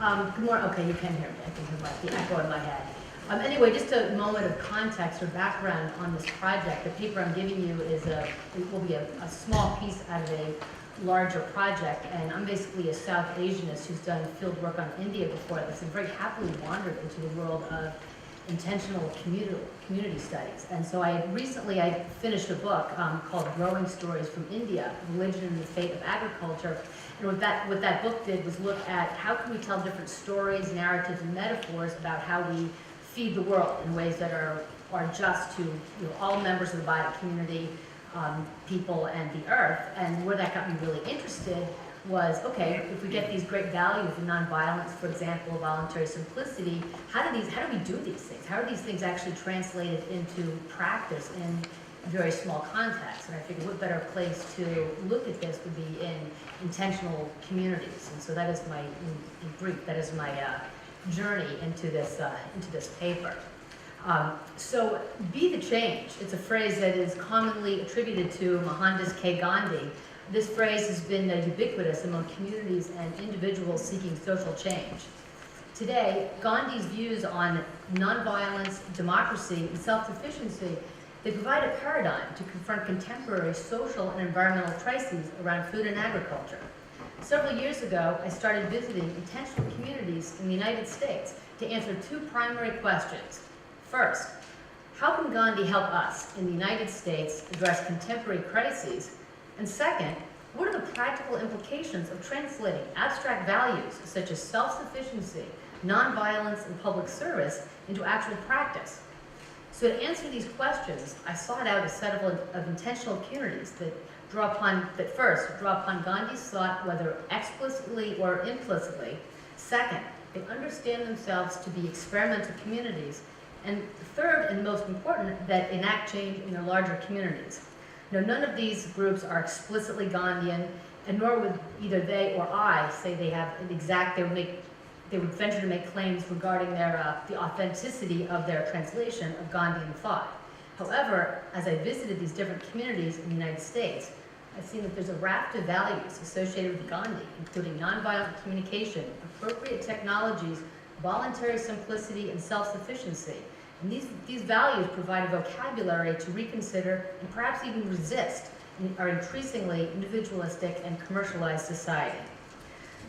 Good morning. Okay, you can hear me. I can hear the echo in my head. Anyway, just a moment of context or background on this project. The paper I'm giving you will be a small piece out of a larger project, and I'm basically a South Asianist who's done field work on India before this and very happily wandered into the world of intentional community studies. And so I finished a book called Growing Stories from India, Religion and the Fate of Agriculture. And what that book did was look at how can we tell different stories, narratives, and metaphors about how we feed the world in ways that are just to all members of the bio community, people, and the earth. And where that got me really interested was, okay, if we get these great values of nonviolence, for example, voluntary simplicity, how do we do these things? How are these things actually translated into practice in very small contexts? And I figured what better place to look at this would be in intentional communities. And so that is in brief, that is my journey into this paper. So be the change. It's a phrase that is commonly attributed to Mohandas K. Gandhi. This phrase has been ubiquitous among communities and individuals seeking social change. Today, Gandhi's views on nonviolence, democracy, and self-sufficiency, they provide a paradigm to confront contemporary social and environmental crises around food and agriculture. Several years ago, I started visiting intentional communities in the United States to answer two primary questions. First, how can Gandhi help us in the United States address contemporary crises? And second, what are the practical implications of translating abstract values such as self-sufficiency, nonviolence, and public service into actual practice? So to answer these questions, I sought out a set of intentional communities that first draw upon Gandhi's thought, whether explicitly or implicitly. Second, they understand themselves to be experimental communities. And third, and most important, that enact change in their larger communities. Now, none of these groups are explicitly Gandhian, and nor would either they or I say they have an exact, they would venture to make claims regarding the authenticity of their translation of Gandhian thought. However, as I visited these different communities in the United States, I've seen that there's a raft of values associated with Gandhi, including nonviolent communication, appropriate technologies, voluntary simplicity, and self-sufficiency. And these values provide a vocabulary to reconsider and perhaps even resist in our increasingly individualistic and commercialized society.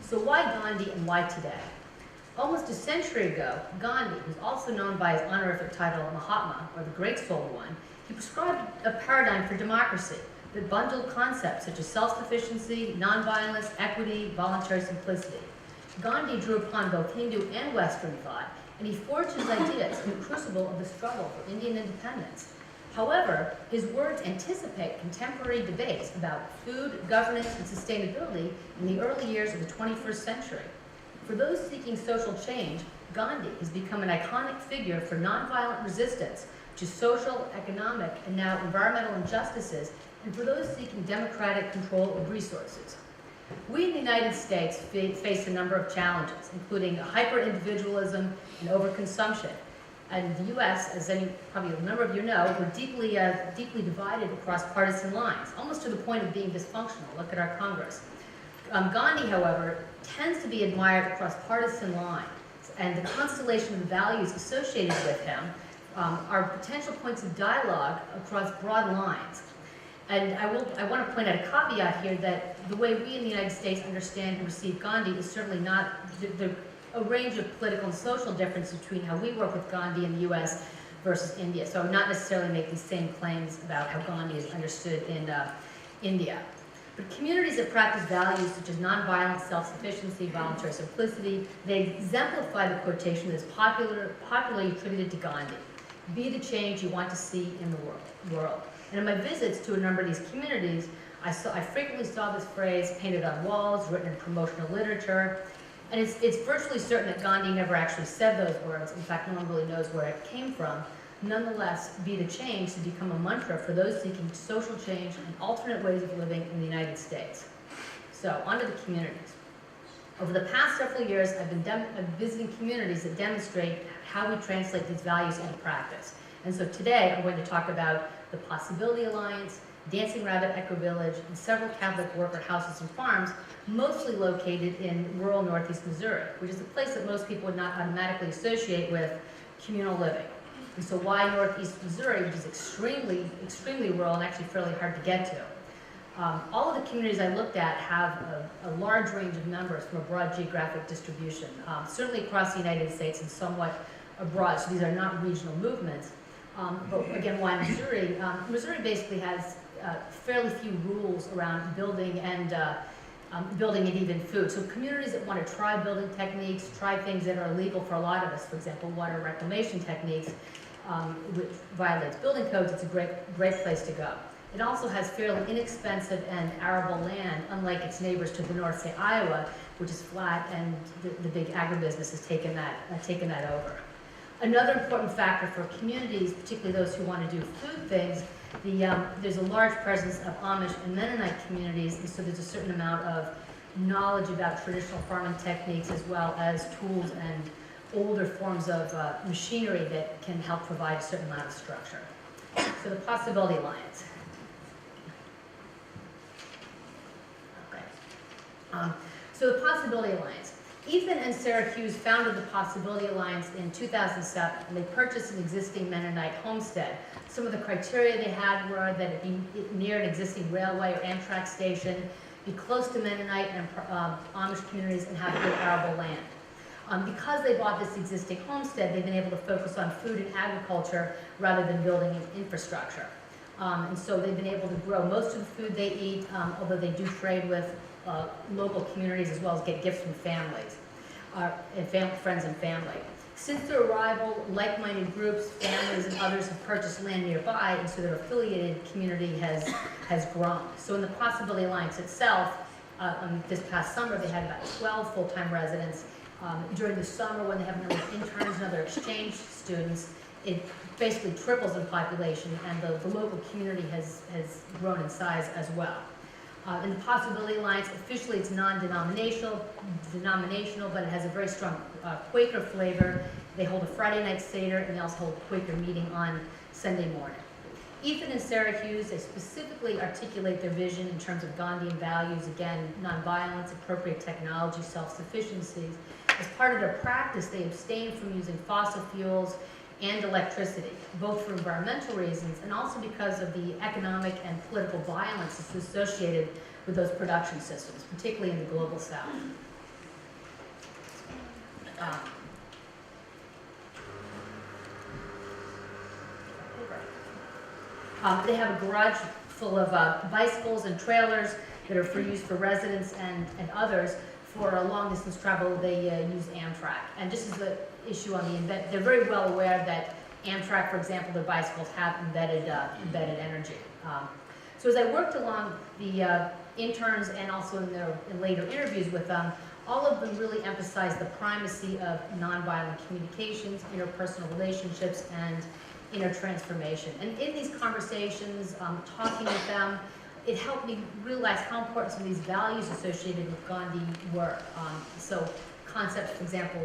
So why Gandhi and why today? Almost a century ago, Gandhi, who's also known by his honorific title Mahatma, or the Great Soul One, he prescribed a paradigm for democracy that bundled concepts such as self-sufficiency, nonviolence, equity, voluntary simplicity. Gandhi drew upon both Hindu and Western thought, and he forged his ideas in the crucible of the struggle for Indian independence. However, his words anticipate contemporary debates about food, governance, and sustainability in the early years of the 21st century. For those seeking social change, Gandhi has become an iconic figure for nonviolent resistance to social, economic, and now environmental injustices, and for those seeking democratic control of resources. We in the United States face a number of challenges, including hyper-individualism and overconsumption. And the U.S., as probably a number of you know, we're deeply divided across partisan lines, almost to the point of being dysfunctional. Look at our Congress. Gandhi, however, tends to be admired across partisan lines, and the constellation of values associated with him are potential points of dialogue across broad lines. And I want to point out a caveat here that the way we in the United States understand and receive Gandhi is certainly not a range of political and social differences between how we work with Gandhi in the U.S. versus India. So I would not necessarily make these same claims about how Gandhi is understood in India. But communities that practice values such as nonviolence, self-sufficiency, voluntary simplicity, they exemplify the quotation that is popularly attributed to Gandhi: "Be the change you want to see in the world." And in my visits to a number of these communities, I frequently saw this phrase painted on walls, written in promotional literature, and it's virtually certain that Gandhi never actually said those words. In fact, no one really knows where it came from. Nonetheless, be the change to become a mantra for those seeking social change and alternate ways of living in the United States. So, onto the communities. Over the past several years, I've been visiting communities that demonstrate how we translate these values into practice. And so today, I'm going to talk about the Possibility Alliance Dancing Rabbit Eco Village, and several Catholic worker houses and farms, mostly located in rural northeast Missouri, which is a place that most people would not automatically associate with communal living. And so why northeast Missouri, which is extremely, extremely rural and actually fairly hard to get to? All of the communities I looked at have a large range of members from a broad geographic distribution, certainly across the United States and somewhat abroad, so these are not regional movements. But again, why Missouri? Missouri basically has fairly few rules around building and even food. So communities that want to try building techniques, try things that are illegal for a lot of us, for example, water reclamation techniques, which violates building codes, it's a great place to go. It also has fairly inexpensive and arable land, unlike its neighbors to the north, say Iowa, which is flat, and the big agribusiness has taken that over. Another important factor for communities, particularly those who want to do food things, there's a large presence of Amish and Mennonite communities, and so there's a certain amount of knowledge about traditional farming techniques as well as tools and older forms of machinery that can help provide a certain amount of structure. So the Possibility Alliance. So the Possibility Alliance. Ethan and Sarah Hughes founded the Possibility Alliance in 2007, and they purchased an existing Mennonite homestead. Some of the criteria they had were that it be near an existing railway or Amtrak station, be close to Mennonite and Amish communities, and have good arable land. Because they bought this existing homestead, they've been able to focus on food and agriculture rather than building an infrastructure. And so they've been able to grow most of the food they eat, although they do trade with local communities as well as get gifts from families, friends and family. Since their arrival, like-minded groups, families, and others have purchased land nearby, and so their affiliated community has grown. So in the Possibility Alliance itself, this past summer, they had about 12 full-time residents. During the summer, when they have a number of interns and other exchange students, it basically triples in population, and the local community has grown in size as well. In the Possibility Alliance, officially it's non-denominational, but it has a very strong Quaker flavor. They hold a Friday night Seder, and they also hold a Quaker meeting on Sunday morning. Ethan and Sarah Hughes, they specifically articulate their vision in terms of Gandhian values, again, nonviolence, appropriate technology, self-sufficiency. As part of their practice, they abstain from using fossil fuels and electricity, both for environmental reasons and also because of the economic and political violence that's associated with those production systems, particularly in the global south. They have a garage full of bicycles and trailers that are for use for residents and others. For a long distance travel, they use Amtrak. And just as the issue on the event, they're very well aware that Amtrak, for example, their bicycles have embedded energy. So as I worked along the interns and also in later interviews with them, all of them really emphasized the primacy of nonviolent communications, interpersonal relationships, and inner transformation. And in these conversations, talking with them, it helped me realize how important some of these values associated with Gandhi were. So concepts, for example,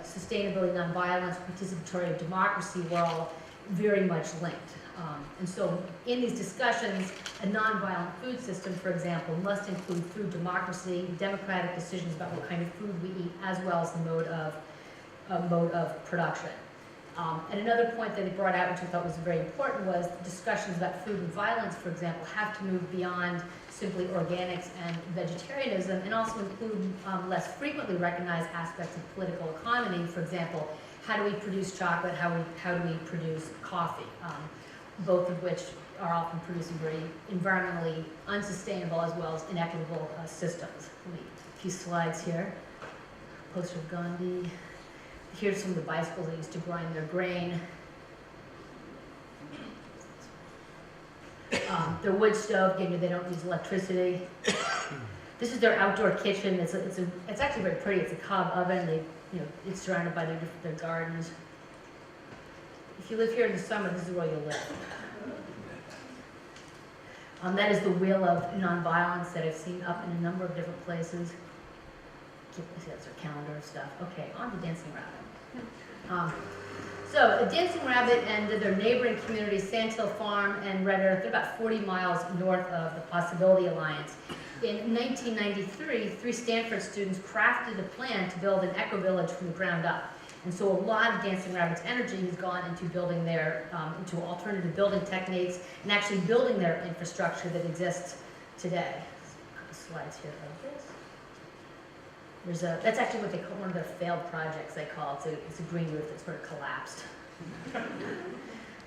sustainability, nonviolence, participatory democracy were all very much linked. And so in these discussions, a nonviolent food system, for example, must include food democracy, democratic decisions about what kind of food we eat, as well as the mode of production. And another point that they brought out, which I thought was very important, was discussions about food and violence, for example, have to move beyond simply organics and vegetarianism, and also include less frequently recognized aspects of political economy. For example, how do we produce chocolate? How do we produce coffee? Both of which are often producing very environmentally unsustainable as well as inequitable systems. Let me a few slides here. Poster of Gandhi. Here's some of the bicycles they used to grind their grain. Their wood stove, again, they don't use electricity. This is their outdoor kitchen. It's actually very pretty. It's a cob oven. It's surrounded by their gardens. If you live here in the summer, this is where you'll live. That is the wheel of nonviolence that I've seen up in a number of different places. See, that's their calendar and stuff. Okay, on to Dancing Rabbit. So Dancing Rabbit and their neighboring communities, Sandhill Farm and Red Earth, they're about 40 miles north of the Possibility Alliance. In 1993, 3 Stanford students crafted a plan to build an eco-village from the ground up. And so a lot of Dancing Rabbit's energy has gone into building their, into alternative building techniques and actually building their infrastructure that exists today. A couple slides here of this. That's actually what they call one of their failed projects, they call it. It's a green roof that sort of collapsed.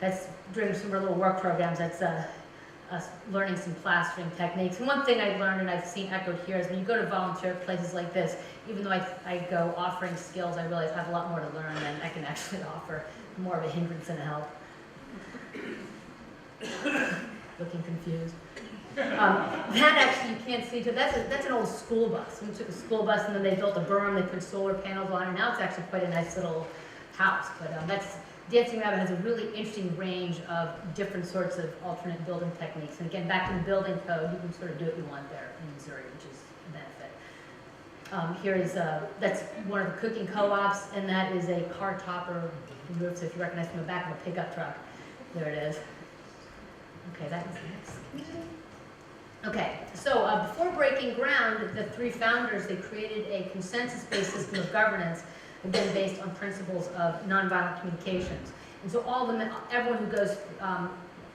That's during some of our little work programs, that's us learning some plastering techniques. And one thing I learned, and I've seen echoed here, is when you go to volunteer places like this, even though I go offering skills, I realize I have a lot more to learn than I can actually offer, more of a hindrance than a help. Looking confused. That actually you can't see, that's an old school bus. We took a school bus and then they built a berm, they put solar panels on it, and now it's actually quite a nice little house. But Dancing Rabbit has a really interesting range of different sorts of alternate building techniques. And again, back in the building code, you can sort of do what you want there in Missouri, which is a benefit. Here is, that's one of the cooking co-ops, and that is a car topper roof, so if you recognize from the back of a pickup truck, there it is. Okay, that is next. Okay, so before breaking ground, the 3 founders, they created a consensus-based system of governance, again based on principles of nonviolent communications. And so everyone who goes,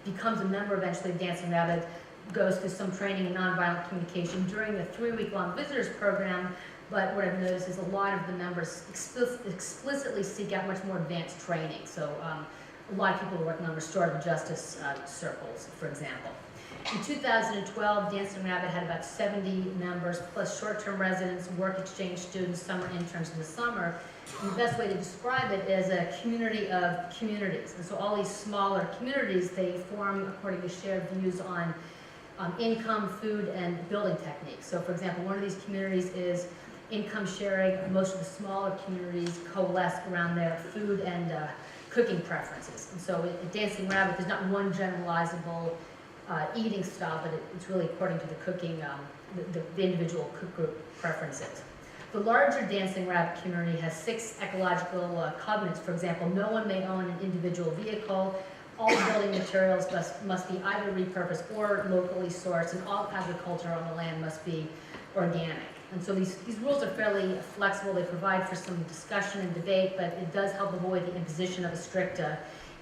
becomes a member eventually of Dancing Rabbit goes through some training in nonviolent communication during the 3-week-long visitors program, but what I've noticed is a lot of the members explicitly seek out much more advanced training. So a lot of people are working on restorative justice circles, for example. In 2012, Dancing Rabbit had about 70 members, plus short-term residents, work exchange students, summer interns in the summer. And the best way to describe it is a community of communities. And so all these smaller communities, they form according to shared views on income, food, and building techniques. So for example, one of these communities is income sharing. Most of the smaller communities coalesce around their food and cooking preferences. And so at Dancing Rabbit, there's not one generalizable eating style, but it's really according to the cooking, the individual cook group preferences. The larger Dancing Rabbit community has 6 ecological covenants. For example, no one may own an individual vehicle, all building materials must be either repurposed or locally sourced, and all agriculture on the land must be organic. And so these rules are fairly flexible. They provide for some discussion and debate, but it does help avoid the imposition of a strict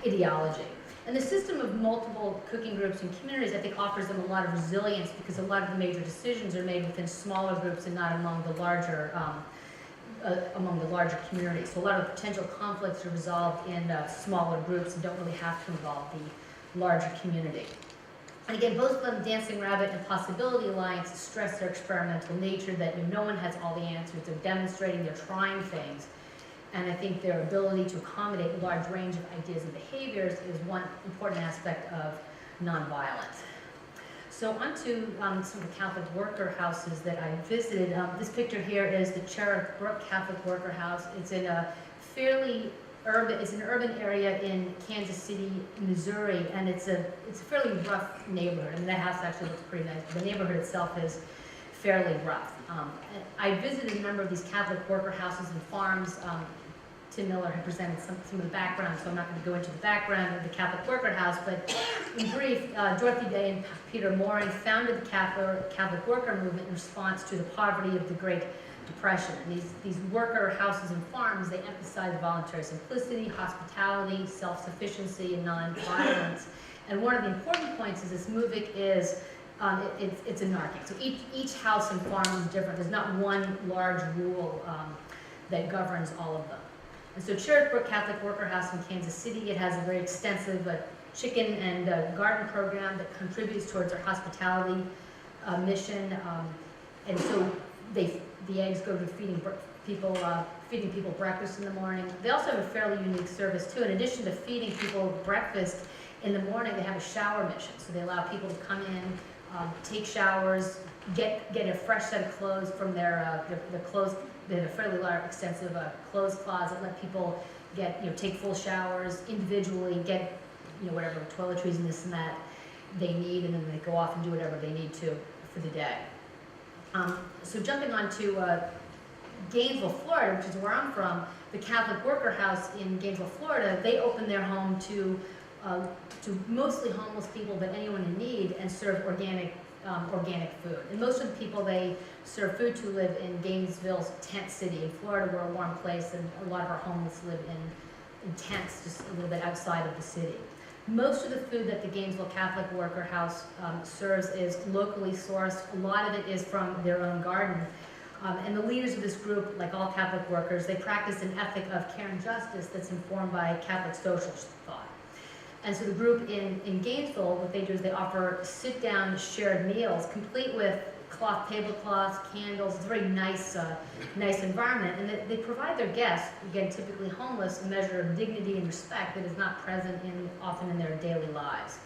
ideology. And the system of multiple cooking groups and communities, I think, offers them a lot of resilience because a lot of the major decisions are made within smaller groups and not among the larger communities. So a lot of potential conflicts are resolved in smaller groups and don't really have to involve the larger community. And again, both of them, Dancing Rabbit and Possibility Alliance, stress their experimental nature, that no one has all the answers. They're demonstrating, they're trying things. And I think their ability to accommodate a large range of ideas and behaviors is one important aspect of nonviolence. So onto some of the Catholic worker houses that I visited. This picture here is the Cherith Brook Catholic Worker House. It's in a fairly urban, it's an urban area in Kansas City, Missouri, and it's a fairly rough neighborhood. I mean, that house actually looks pretty nice, but the neighborhood itself is fairly rough. I visited a number of these Catholic worker houses and farms. Tim Miller had presented some of the background, so I'm not going to go into the background of the Catholic worker house, but in brief, Dorothy Day and Peter Morin founded the Catholic worker movement in response to the poverty of the Great Depression. And these worker houses and farms, they emphasize voluntary simplicity, hospitality, self-sufficiency, and non-violence. And one of the important points is this movement is it's anarchic. So each house and farm is different. There's not one large rule that governs all of them. And so Cherith Brook Catholic Worker House in Kansas City, it has a very extensive chicken and garden program that contributes towards our hospitality mission. And so the eggs go to feeding people breakfast in the morning. They also have a fairly unique service too. In addition to feeding people breakfast in the morning, they have a shower mission. So they allow people to come in, take showers, get a fresh set of clothes from their clothes. They have a fairly large, extensive clothes closet. Let people take full showers individually, get whatever toiletries and this and that they need, and then they go off and do whatever they need to for the day. So jumping on to Gainesville, Florida, which is where I'm from, the Catholic Worker House in Gainesville, Florida, they open their home to mostly homeless people, but anyone in need, and serve organic food. And most of the people they serve food to live in Gainesville's tent city. In Florida, we're a warm place, and a lot of our homeless live in tents just a little bit outside of the city. Most of the food that the Gainesville Catholic Worker House serves is locally sourced. A lot of it is from their own garden. And the leaders of this group, like all Catholic workers, they practice an ethic of care and justice that's informed by Catholic social thought. And so the group in Gainesville, what they do is they offer sit-down shared meals, complete with cloth tablecloths, candles. It's a very nice environment. And they provide their guests, again, typically homeless, a measure of dignity and respect that is not present often in their daily lives.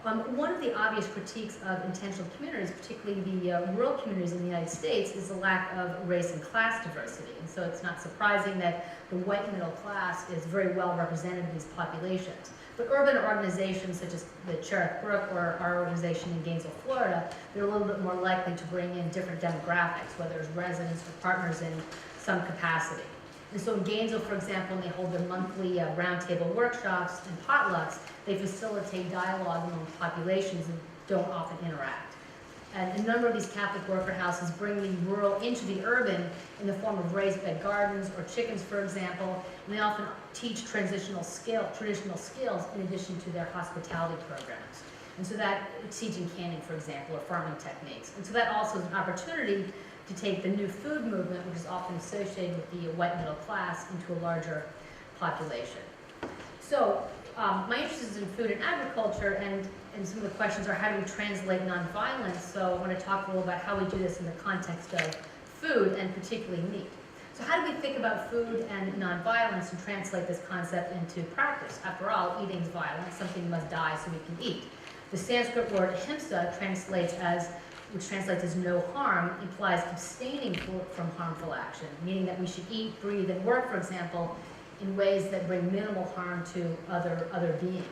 One of the obvious critiques of intentional communities, particularly the rural communities in the United States, is the lack of race and class diversity. And so it's not surprising that the white middle class is very well represented in these populations. But urban organizations such as the Cherith Brook or our organization in Gainesville, Florida, they're a little bit more likely to bring in different demographics, whether it's residents or partners in some capacity. And so in Gainesville, for example, when they hold their monthly roundtable workshops and potlucks, they facilitate dialogue among populations and don't often interact. And a number of these Catholic worker houses bring the rural into the urban in the form of raised bed gardens or chickens, for example, and they often teach traditional skills in addition to their hospitality programs. And so that, teaching canning, for example, or farming techniques. And so that also is an opportunity to take the new food movement, which is often associated with the white middle class, into a larger population. So my interest is in food and agriculture, and some of the questions are how do we translate nonviolence? So I want to talk a little about how we do this in the context of food, and particularly meat. So how do we think about food and nonviolence and translate this concept into practice? After all, eating is violence, something must die so we can eat. The Sanskrit word ahimsa, which translates as no harm, implies abstaining from harmful action, meaning that we should eat, breathe, and work, for example, in ways that bring minimal harm to other beings.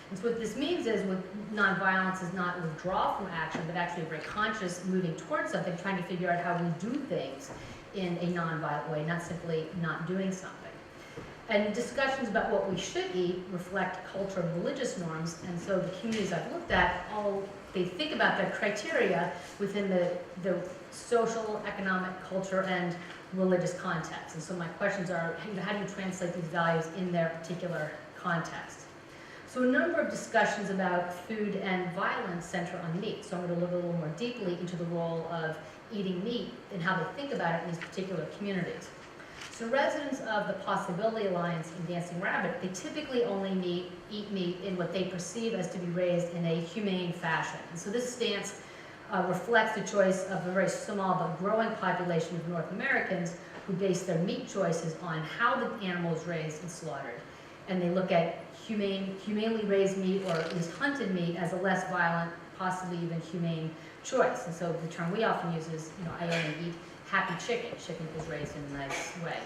And so what this means is with nonviolence is not withdrawal from action, but actually a very conscious moving towards something, trying to figure out how we do things in a nonviolent way, not simply not doing something. And discussions about what we should eat reflect cultural and religious norms, and so the communities I've looked at, they think about their criteria within the social, economic, culture, and religious context. And so my questions are, how do you translate these values in their particular context? So a number of discussions about food and violence center on meat. So I'm going to look a little more deeply into the role of eating meat and how they think about it in these particular communities. So residents of the Possibility Alliance in Dancing Rabbit, they typically only eat meat in what they perceive as to be raised in a humane fashion. And so this stance reflects the choice of a very small but growing population of North Americans who base their meat choices on how the animal is raised and slaughtered. And they look at humanely raised meat, or at least hunted meat, as a less violent, possibly even humane choice. And so the term we often use is, I only eat happy chicken. Chicken is raised in a nice way.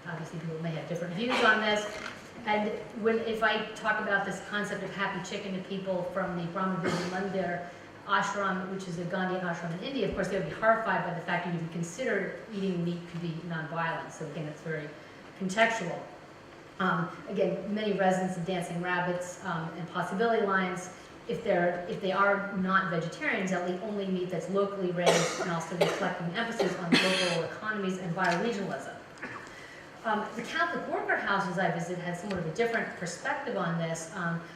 Obviously, people may have different views on this. And if I talk about this concept of happy chicken to people from the Brahma Vision Mandir ashram, which is a Gandhi ashram in India, of course, they would be horrified by the fact that you would consider eating meat could be nonviolent. So again, it's very contextual. Again, many residents of Dancing Rabbits and Possibility Alliance, if they are not vegetarians, they'll eat only meat that's locally raised, and also reflecting emphasis on local economies and bioregionalism. The Catholic worker houses I visited had somewhat of a different perspective on this.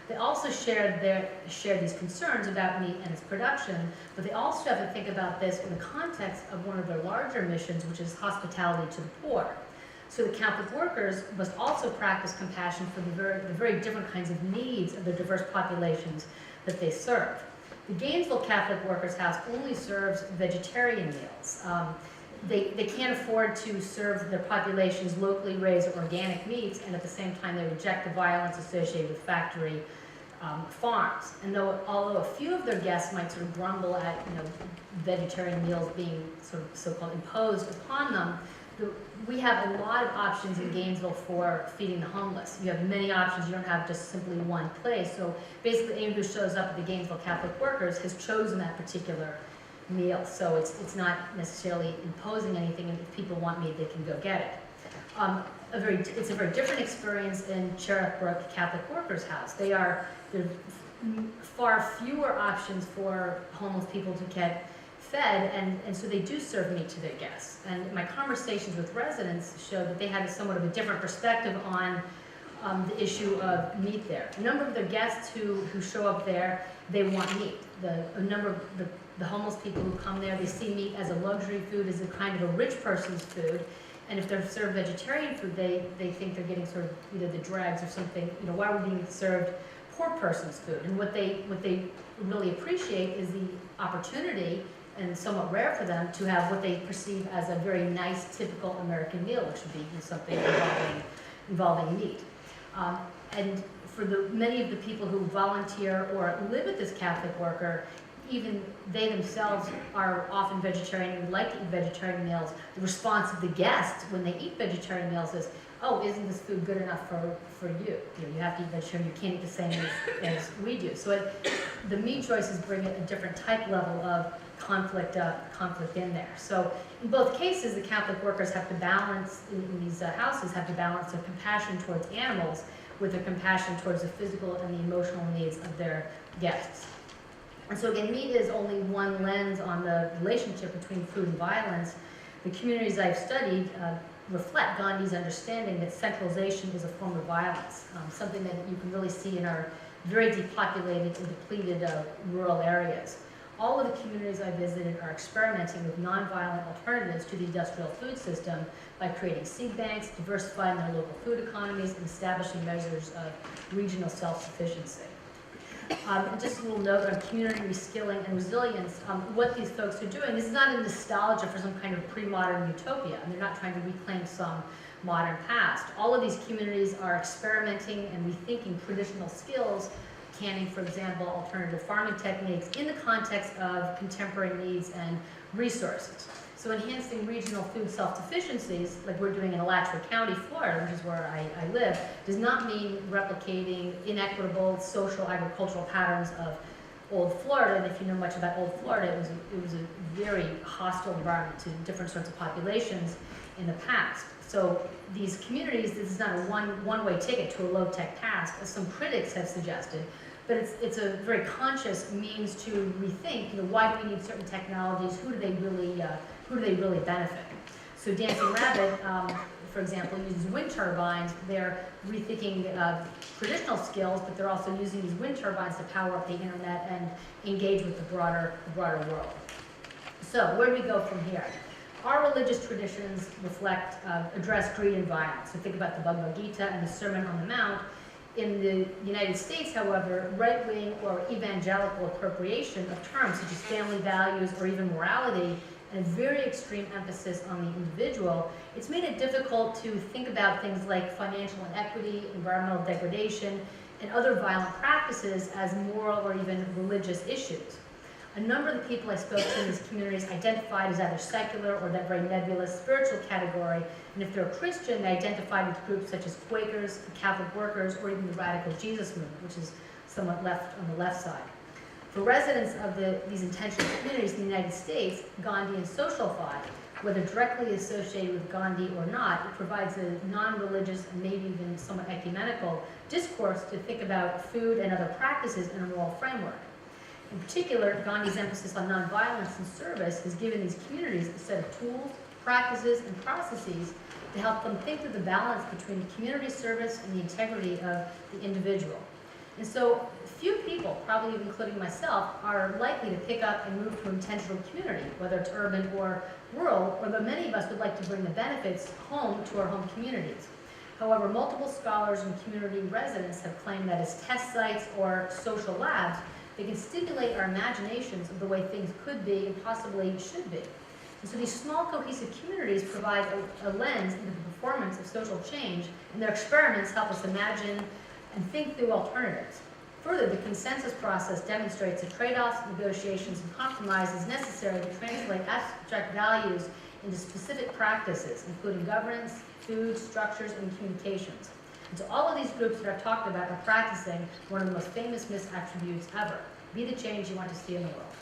They also shared these concerns about meat and its production, but they also have to think about this in the context of one of their larger missions, which is hospitality to the poor. So the Catholic workers must also practice compassion for the very different kinds of needs of the diverse populations that they serve. The Gainesville Catholic Workers House only serves vegetarian meals. They can't afford to serve their populations locally raised organic meats, and at the same time they reject the violence associated with factory farms. And although a few of their guests might sort of grumble at vegetarian meals being sort of so-called imposed upon them, we have a lot of options in Gainesville for feeding the homeless. You have many options. You don't have just simply one place. So basically anyone who shows up at the Gainesville Catholic Workers has chosen that particular meal. So it's not necessarily imposing anything, and if people want meat, they can go get it. It's a very different experience in Cherith Brook Catholic Workers House. There are far fewer options for homeless people to get fed, and so they do serve meat to their guests. And my conversations with residents showed that they had somewhat of a different perspective on the issue of meat there. A number of their guests who show up there, they want meat. A number of the homeless people who come there, they see meat as a luxury food, as a kind of a rich person's food. And if they're served vegetarian food, they think they're getting sort of either the dregs or something. Why are we being served poor person's food? And what they really appreciate is the opportunity, and somewhat rare for them, to have what they perceive as a very nice, typical American meal, which would be something involving meat. And for many of the people who volunteer or live with this Catholic worker, even they themselves are often vegetarian and like to eat vegetarian meals. The response of the guests when they eat vegetarian meals is, "Oh, isn't this food good enough for you? You have to eat vegetarian. You can't eat the same as we do." So the meat choices bring a different type level of conflict in there. So in both cases, the Catholic workers have to balance, in these houses, have to balance their compassion towards animals with their compassion towards the physical and the emotional needs of their guests. And so again, meat is only one lens on the relationship between food and violence. The communities I've studied reflect Gandhi's understanding that centralization is a form of violence, something that you can really see in our very depopulated and depleted rural areas. All of the communities I visited are experimenting with nonviolent alternatives to the industrial food system by creating seed banks, diversifying their local food economies, and establishing measures of regional self-sufficiency. Just a little note on community reskilling and resilience. What these folks are doing, this is not a nostalgia for some kind of pre-modern utopia, and they're not trying to reclaim some modern past. All of these communities are experimenting and rethinking traditional skills, canning, for example, alternative farming techniques, in the context of contemporary needs and resources. So enhancing regional food self-sufficiencies, like we're doing in Alachua County, Florida, which is where I live, does not mean replicating inequitable social agricultural patterns of old Florida. And if you know much about old Florida, it was a very hostile environment to different sorts of populations in the past. So these communities, this is not a one-way ticket to a low-tech task, as some critics have suggested, but it's a very conscious means to rethink, why do we need certain technologies, who do they really benefit? So Dancing Rabbit, for example, uses wind turbines. They're rethinking traditional skills, but they're also using these wind turbines to power up the internet and engage with the broader world. So where do we go from here? Our religious traditions address greed and violence. So think about the Bhagavad Gita and the Sermon on the Mount. In the United States, however, right-wing or evangelical appropriation of terms such as family values or even morality, and a very extreme emphasis on the individual, it's made it difficult to think about things like financial inequity, environmental degradation, and other violent practices as moral or even religious issues. A number of the people I spoke to in these communities identified as either secular or that very nebulous spiritual category, and if they're a Christian, they identified with groups such as Quakers, Catholic workers, or even the Radical Jesus movement, which is somewhat left on the left side. For residents of these intentional communities in the United States, Gandhian social thought, whether directly associated with Gandhi or not, it provides a non-religious and maybe even somewhat ecumenical discourse to think about food and other practices in a moral framework. In particular, Gandhi's emphasis on nonviolence and service has given these communities a set of tools, practices, and processes to help them think through the balance between community service and the integrity of the individual. And so few people, probably even including myself, are likely to pick up and move to intentional community, whether it's urban or rural, although many of us would like to bring the benefits home to our home communities. However, multiple scholars and community residents have claimed that as test sites or social labs, they can stimulate our imaginations of the way things could be and possibly should be. And so these small cohesive communities provide a lens into the performance of social change, and their experiments help us imagine and think through alternatives. Further, the consensus process demonstrates that trade-offs, negotiations, and compromises necessary to translate abstract values into specific practices, including governance, food, structures, and communications. And so all of these groups that I've talked about are practicing one of the most famous misattributes ever: be the change you want to see in the world.